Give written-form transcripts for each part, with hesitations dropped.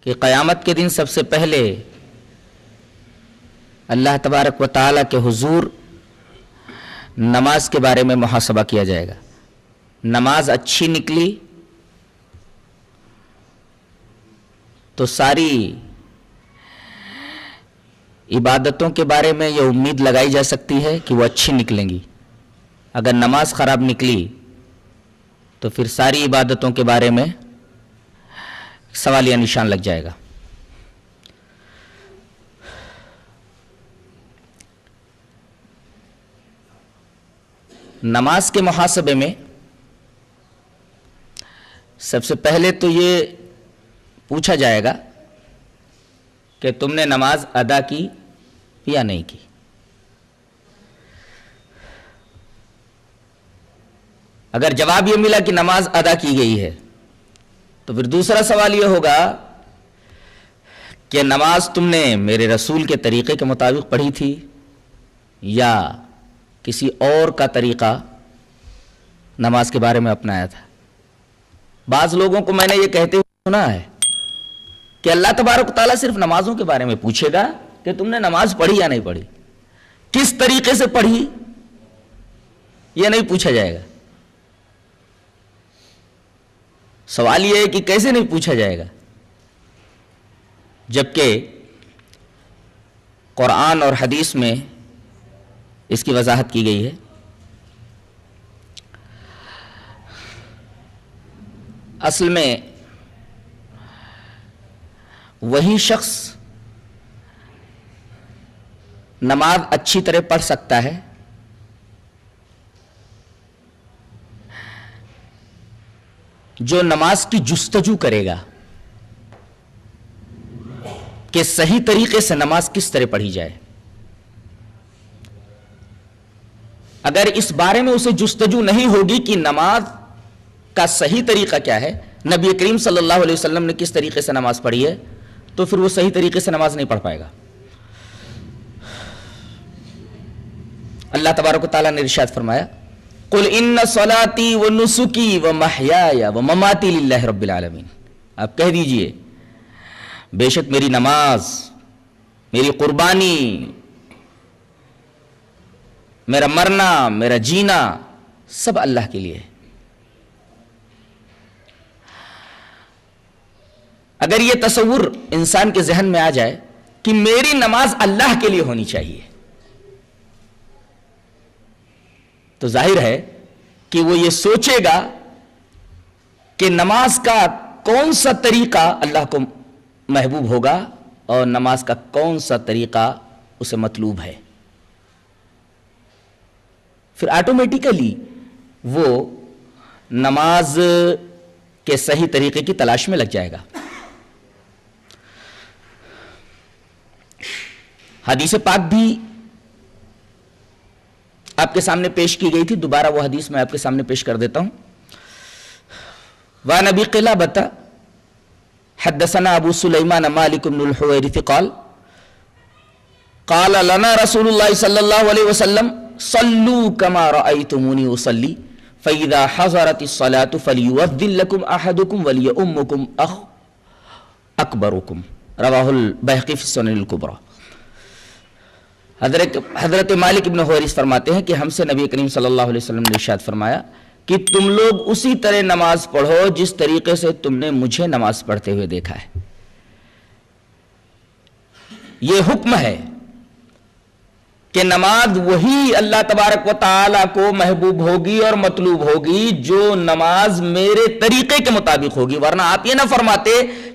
کہ قیامت کے دن سب سے پہلے اللہ تبارک و تعالیٰ کے حضور نماز کے بارے میں محاسبہ کیا جائے گا. نماز اچھی نکلی تو ساری عبادتوں کے بارے میں یہ امید لگائی جا سکتی ہے کہ وہ اچھی نکلیں گی. اگر نماز خراب نکلی تو پھر ساری عبادتوں کے بارے میں سوالیہ نشان لگ جائے گا. نماز کے محاسبے میں سب سے پہلے تو یہ پوچھا جائے گا کہ تم نے نماز ادا کی یا نہیں کی. اگر جواب یہ ملا کہ نماز ادا کی گئی ہے تو پھر دوسرا سوال یہ ہوگا کہ نماز تم نے میرے رسول کے طریقے کے مطابق پڑھی تھی یا کسی اور کا طریقہ نماز کے بارے میں اپنایا تھا. بعض لوگوں کو میں نے یہ کہتے ہوئے سنا ہے کہ اللہ تبارک و تعالیٰ صرف نمازوں کے بارے میں پوچھے گا کہ تم نے نماز پڑھی یا نہیں پڑھی, کس طریقے سے پڑھی یہ نہیں پوچھا جائے گا. سوال یہ ہے کہ کیسے نہیں پوچھا جائے گا جبکہ قرآن اور حدیث میں اس کی وضاحت کی گئی ہے. اصل میں وہی شخص نماز اچھی طرح پڑھ سکتا ہے جو نماز کی جستجو کرے گا کہ صحیح طریقے سے نماز کس طرح پڑھی جائے. اگر اس بارے میں اسے جستجو نہیں ہوگی کہ نماز کا صحیح طریقہ کیا ہے, نبی کریم صلی اللہ علیہ وسلم نے کس طریقے سے نماز پڑھی ہے, تو پھر وہ صحیح طریقے سے نماز نہیں پڑھ پائے گا. اللہ تبارک و تعالیٰ نے ارشاد فرمایا قل ان صلاتی و نسکی و محیایا و مماتی للہ رب العالمین. آپ کہہ دیجئے بے شک میری نماز, میری قربانی, میرا مرنا, میرا جینا سب اللہ کے لیے ہے. اگر یہ تصور انسان کے ذہن میں آ جائے کہ میری نماز اللہ کے لیے ہونی چاہیے تو ظاہر ہے کہ وہ یہ سوچے گا کہ نماز کا کون سا طریقہ اللہ کو محبوب ہوگا اور نماز کا کون سا طریقہ اسے مطلوب ہے. پھر آٹومیٹیکلی وہ نماز کے صحیح طریقے کی تلاش میں لگ جائے گا. حدیث پاک بھی آپ کے سامنے پیش کی گئی تھی, دوبارہ وہ حدیث میں آپ کے سامنے پیش کر دیتا ہوں. وعن ابی قلابۃ حدثنا ابو سلیمان مالک بن الحویرث قال قال لنا رسول اللہ صلی اللہ علیہ وسلم صلوا كما رأيتموني اصلي فاذا حضرت الصلاة فليؤذن لكم احدكم وليؤمكم اکبرکم. رواہ البیہقی فی السنن الکبریٰ. حضرت مالک ابن حویرث فرماتے ہیں کہ ہم سے نبی کریم صلی اللہ علیہ وسلم نے ارشاد فرمایا کہ تم لوگ اسی طرح نماز پڑھو جس طریقے سے تم نے مجھے نماز پڑھتے ہوئے دیکھا ہے. یہ حکم ہے کہ نماز وہی اللہ تبارک و تعالیٰ کو محبوب ہوگی اور مطلوب ہوگی جو نماز میرے طریقے کے مطابق ہوگی. ورنہ آپ یہ نہ فرماتے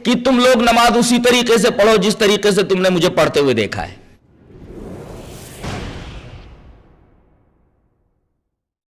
کہ تم لوگ نماز اسی طریقے سے پڑھو جس طریقے سے تم نے مجھے پڑھتے ہوئے دیکھا ہے.